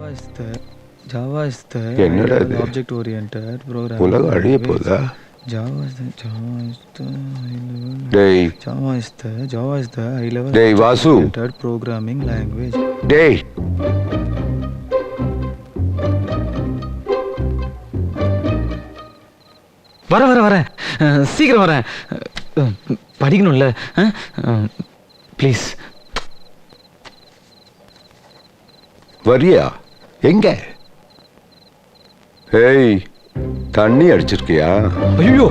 Java is the என்னடா இது object oriented programming. உலகம் அழிய போதா Java is the டேய் Java is the high level டேய் object Vasu oriented programming language. டேய் வரேன் சீக்கிரம் வரேன் படிக்கணும்ல ப்ளீஸ் வரியா எங்க ஏய் தண்ணி அடிச்சிருக்கியா ஐயோ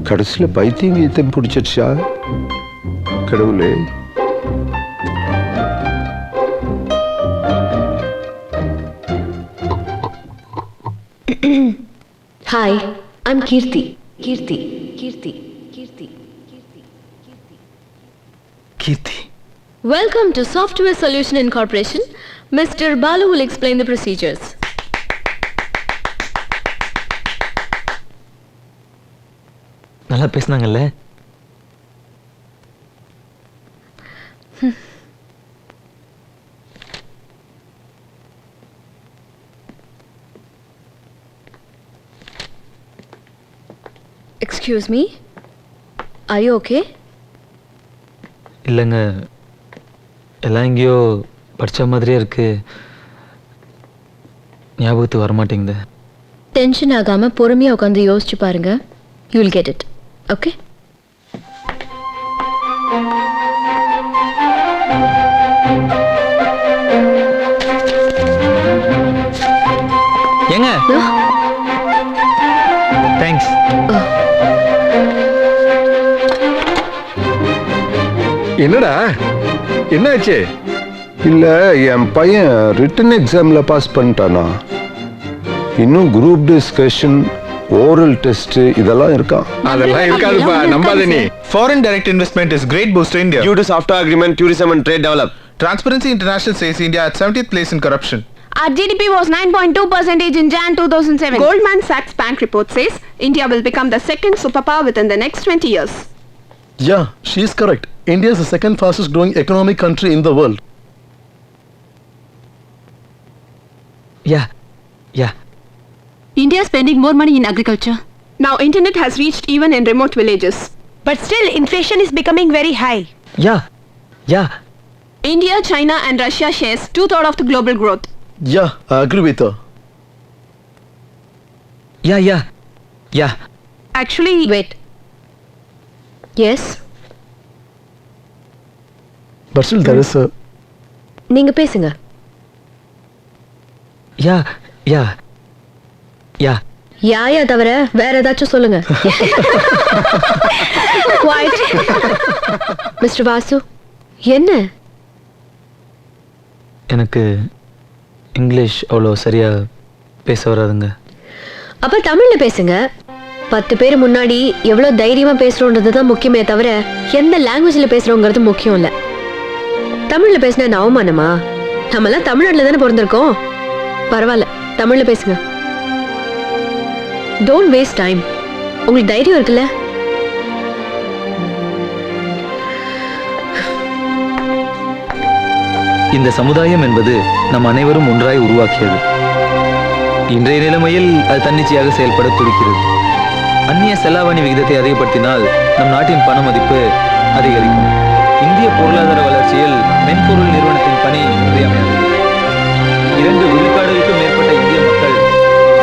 கடைசியில் பைத்தியம் கீத்தம் பிடிச்சிருச்சா கடவுளே Hi, I'm Kirti. Welcome to Software Solution Incorporation. Mr. Balu will explain the procedures. நல்லா பேசுனாங்கல்ல Excuse me. Are you okay? இல்லைங்க எல்லாம் எங்கேயோ படித்த மாதிரியே இருக்கு ஞாபகத்துக்கு வரமாட்டேங்குது டென்ஷன் ஆகாம பொறுமையா உட்காந்து யோசிச்சு பாருங்க. You will get it. Okay? ஏங்க தேங்க்ஸ் என்னடா என்னாச்சு இல்ல என் பையன் ரிட்டன் எக்ஸாம்ல பாஸ் பண்ணிட்டானா இன்னும் குரூப் டிஸ்கஷன் ஓரல் டெஸ்ட் இதெல்லாம் இருக்கா அதெல்லாம் இருக்காதுப்பா நம்பாத நீ foreign direct investment is great boost to India due to software agreement tourism and trade develop Transparency International says India at 70th place in corruption. Our GDP was 9.2% in Jan 2007. Goldman Sachs Bank report says India will become the second superpower within the next 20 years. Yeah, she is correct. India is the second fastest growing economic country in the world. Yeah. India is spending more money in agriculture. Now internet has reached even in remote villages. But still inflation is becoming very high. Yeah. India, China and Russia shares 2/3 of the global growth. Yeah, I agree with her. Yeah. Actually, Wait. Yes. But still there is a... நீங்க பேசுங்க. Yeah. யாயா தவிர வேற ஏதாச்சும் சொல்லுங்க. Quiet. Mr. Vasu, என்ன? எனக்கு English அவ்வளோ சரியா பேச வராதுங்க அப்ப தமிழ்ல பேசுங்க. 10 பேர் முன்னாடி எவ்வளவு தைரியமா பேசுறோன்றது தான் முக்கியமே தவிர எந்த லாங்குவேஜ்ல பேசுறோங்கிறது முக்கியம் இல்ல. தமிழ்ல பேசினா என்ன அவமானமா? நம்மலாம் தமிழ்நாட்டுல தானே பிறந்திருக்கோம். பரவாயில்ல, தமிழ்ல பேசுங்க. Don't waste time. உங்களுக்கு தைரியம் இருக்குல்ல? இந்த சமுதாயம் என்பது நம் அனைவரும் ஒன்றாய் உருவாக்கியது. இன்றைய நிலைமையில் அது தன்னிச்சையாக செயல்பட துடிக்கிறது. அந்நிய செலாவணி விகிதத்தை அதிகப்படுத்தினால் நம் நாட்டின் பண மதிப்பு அதிகரிக்கும். இந்திய பொருளாதார வளர்ச்சியில் மென்பொருள் நிறுவனத்தின் பணி இன்றியமையாதது. 2 விழுக்காடுகளுக்கும் மேற்பட்ட இந்திய மக்கள்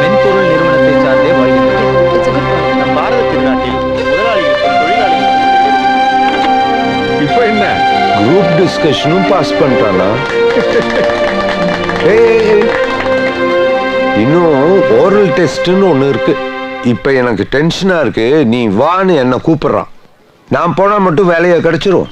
மென்பொருள் நிறுவனத்தை சார்ந்தே வாழ்கின்றனர். நம் பாரத திருநாட்டில் முதலாளிகளுக்கும் தொழிலாளிகளுக்கும் இப்போ என்ன குரூப் டிஸ்கஷனும் பாஸ் பண்ணிட்டானா இன்னும் ஓரல் டெஸ்ட்னு ஒன்று இருக்கு. இப்போ எனக்கு டென்ஷனா இருக்கு. நீ வான்னு என்ன கூப்பிடுறான். நான் போனா மட்டும் வேலையை கிடைச்சிரும்.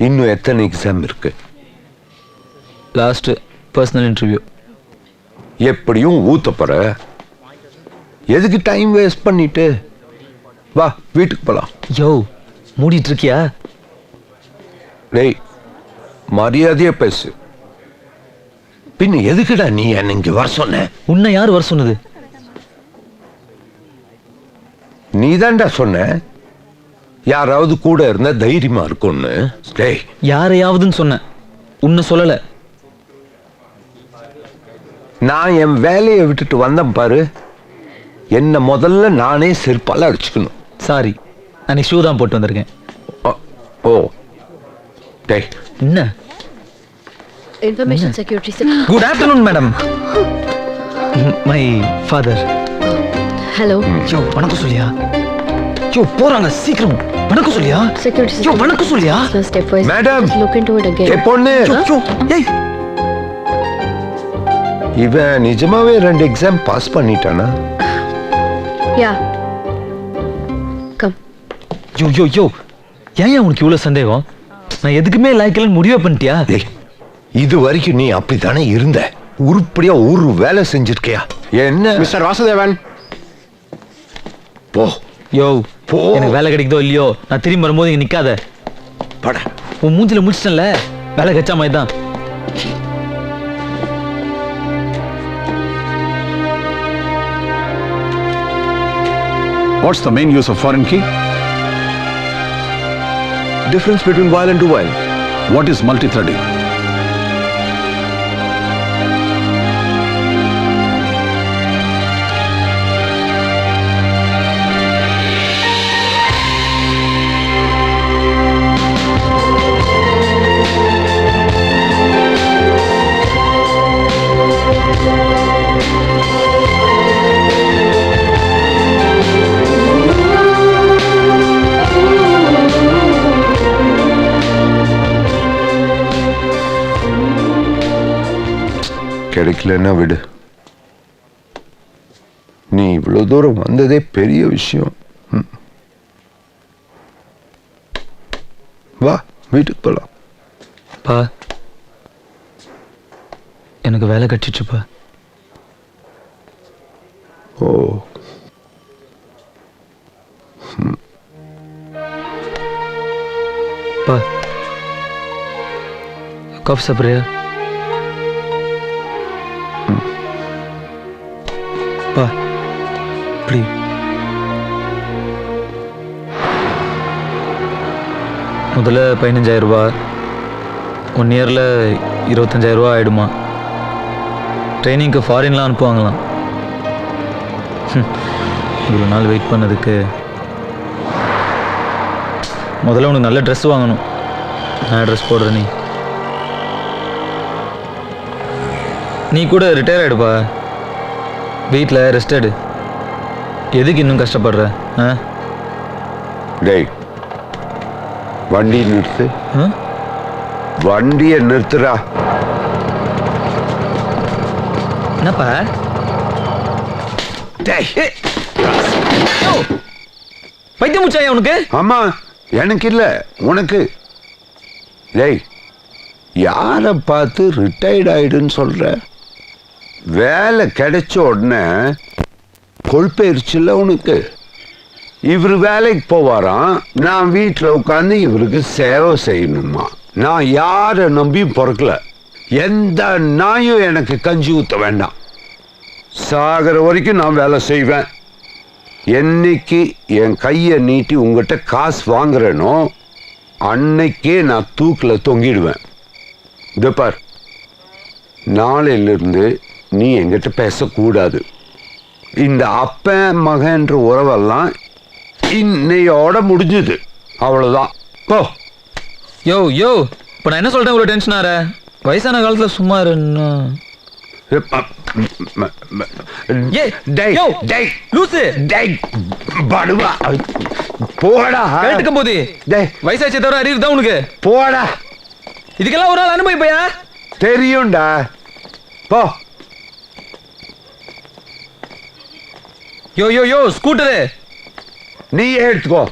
இன்னும் எத்தனை எக்ஸாம் இருக்கு? Last personal interview. எப்படியும் ஊத்த போற. எதுக்கு டைம் வேஸ்ட் பண்ணிட்டு வா வீட்டுக்கு போலாம். யோ மூடிட்டு இருக்கியா? டேய் மரியாதையா பேசு. பின்ன எதுக்குடா நீ என்ன இங்க வர சொன்ன? உன்னை யார் வர சொன்னது? நீதான்டா சொன்ன யாராவது கூட இருந்தா தைரியமா இருக்கும்னு. டேய், யாரையாவதுன்னு சொன்ன, உன்னை சொல்லல. நான் என் வேலையை விட்டுட்டு வந்தேன் பாரு, என்ன முதல்ல நானே செருப்பால அடிச்சுக்கணும். சாரி, நான் ஷூ தான் போட்டு வந்திருக்கேன். ஓ டேய், என்ன? Information security. Good afternoon madam. My father. Hello. யோ வணக்கம் சொல்லியா? யோ போறாங்க, சீக்கிரம் வணக்கம் சொல்லியா? செக்யூரிட்டி. யோ வணக்கம் சொல்லியா? Step wise. Madam. Look into it again. ஏய் பொண்ணு, ஏய் இவன் நிஜமாவே 2 எக்ஸாம் பாஸ் பண்ணிட்டானா? Yeah. Come. யோ யோ யோ, ஏன் உனக்கு இவ்வளவு சந்தேகம்? நான் எதுக்குமே லாய்க்கலன்னு முடிவே பண்ணிட்டியா? டேய், இது வரைக்கும் நீ அப்படித்தானே இருந்த? உருப்படியா ஒரு வேலை செஞ்சிருக்கியா? என்ன Mr. Vasudevan. போ யோ போ. எனக்கு வேலை கிடைக்குதோ இல்லையோ, நான் திரும்பி வரும்போது இங்க நிக்காத. பட. உன் மூஞ்சில முடிச்சிட்டல, வேலை கச்சா மாதிரி தான். What's the main use of foreign key? Difference between while and do while. What is multi-threading? கிடைக்கலன்னா விடு. நீ இவ்வளவு தூரம் வந்ததே பெரிய விஷயம். வா வீட்டுக்கு போலாம். பா, எனக்கு வேலை கட்டிச்சுப்பா. ஓ பா, காஃபி சாப்பிட்றியா? பா இப்படி முதல்ல 15,000 ரூபாய், 1 இயரில் 25,000 ரூபா ஆயிடுமா. ட்ரைனிங்க்கு ஃபாரின்லாம் அனுப்புவாங்களாம். இவ்வளோ நாள் வெயிட் பண்ணதுக்கு முதல்ல உனக்கு நல்ல ட்ரெஸ் வாங்கணும். நான் ட்ரெஸ் போடுற நீ கூட ரிட்டையர் ஆகிடுப்பா. வீட்டில் ரெஸ்ட் எடு. எதுக்கு இன்னும் கஷ்டப்படுற? டேய், வண்டி நிறுத்து. வண்டியை நிறுத்துறா. என்னப்பா? டேய், பைத்தியம் முடிச்சாயா உனக்கு? ஆமா, எனக்கு இல்ல உனக்கு. டேய், யாரை பார்த்து ரிட்டையர்ட் ஆயிடுன்னு சொல்ற? வேலை கிடைச்ச உடனே கொழுப்பெரிச்சுல உனக்கு. இவரு வேலைக்கு போவாராம், நான் வீட்டில் உட்காந்து இவருக்கு சேவை செய்யணுமா. நான் யாரை நம்பியும் பிறக்கல. எந்த நாயும் எனக்கு கஞ்சி ஊத்த வேண்டாம். சாகிற வரைக்கும் நான் வேலை செய்வேன். என்னைக்கு என் கையை நீட்டி உங்ககிட்ட காசு வாங்குறேனோ அன்னைக்கே நான் தூக்கில் தொங்கிடுவேன். இது பார், நாளையிலிருந்து நீ என்கிட்ட பேசக்கூடாது. இந்த அப்பன் மகன்ற உறவெல்லாம் இன்னையோட முடிஞ்சுது. அவ்வளவுதான். போ. யோ யோ, இப்போ நான் என்ன சொல்றேன் இவ்வளோ டென்ஷன் ஆற? வயசான காலத்தில் சும்மா இருன்னா. போடா. கேட்டுக்கும் போது வயசாச்சே தவிர அறிவு தான் உனக்கு. போடா. இதுக்கெல்லாம் ஒரு நாள் அனுபவிப்பையா? தெரியும்டா. போ. யோ யோ யோ, ஸ்கூட்டரு நீ எடுத்துக்கோ.